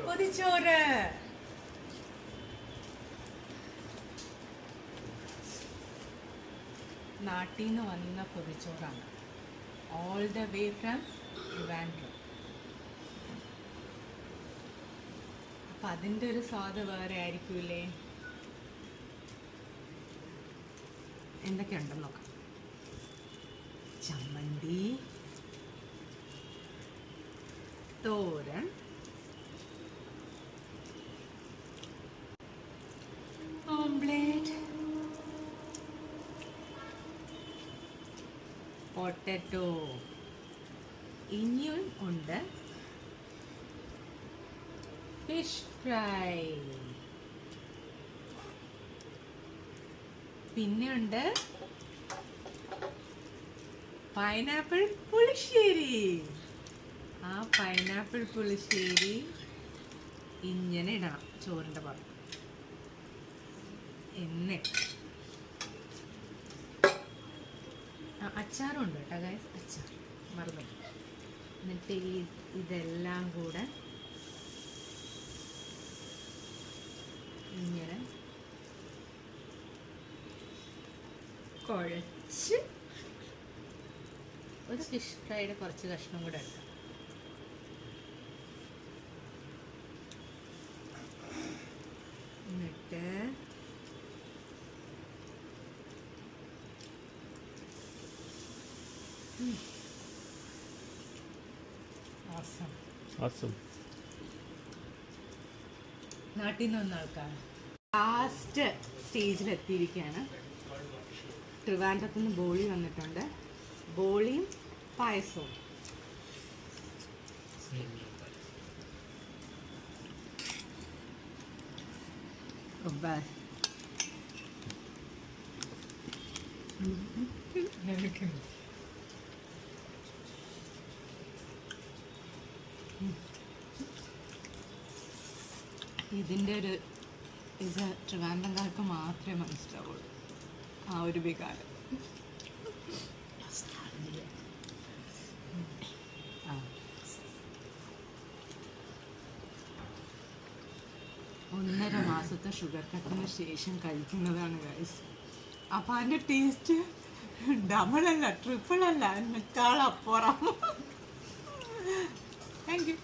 പൊതിച്ചോറ്. നാട്ടിൽ നിന്ന് വന്ന പൊതിച്ചോറാണ്. All the way from Trivandrum. അപ്പം അതിൻ്റെ ഒരു സ്വാദ് വേറെ ആയിരിക്കൂലേ. എന്തൊക്കെയുണ്ടെന്ന് നോക്കാം. ചമ്മന്തി, തോരൻ, ഓംപ്ലേറ്റ്, പൊട്ടറ്റോ, ഇനിയും ഉണ്ട് ഫിഷ് ഫ്രൈ, പിന്നെ ഉണ്ട് പൈനാപ്പിൾ പുളിശ്ശേരി. ആ പൈനാപ്പിൾ പുളിശ്ശേരി ഇങ്ങനെ ഇടണം ചോറിൻ്റെ പുറത്ത്. എന്നിട്ട് അച്ചാറുണ്ട് കേട്ടോ ഗൈസ്, അച്ചാർ മറന്നു. എന്നിട്ട് ഇതെല്ലാം കൂടെ ഇങ്ങനെ കുഴച്ച് ഒരു ഫിഷ് ഫ്രൈയുടെ കുറച്ച് കഷ്ണം കൂടെ എടുക്കാം. എന്നിട്ട് നാട്ടിൽ നിന്ന് വന്ന ആൾക്കാർ ലാസ്റ്റ് സ്റ്റേജിലെത്തിയിരിക്കുകയാണ്. ട്രിവാൻഡ്രത്ത് നിന്ന് ബോളി വന്നിട്ടുണ്ട്. ബോളിയും പായസവും. ഇതിൻ്റെ ഒരു ഇത് ട്രിവാൻഡ്രംകാർക്ക് മാത്രമേ മനസ്സിലാവുള്ളൂ, ആ ഒരു വികാരം. ഒന്നര മാസത്തെ ഷുഗർ കട്ടിന് ശേഷം കഴിക്കുന്നതാണ് ഗൈസ്. അപ്പം അതിൻ്റെ ടേസ്റ്റ് ഡബിൾ അല്ല, ട്രിപ്പിൾ അല്ല, എന്നേക്കാളപ്പുറം. Thank you.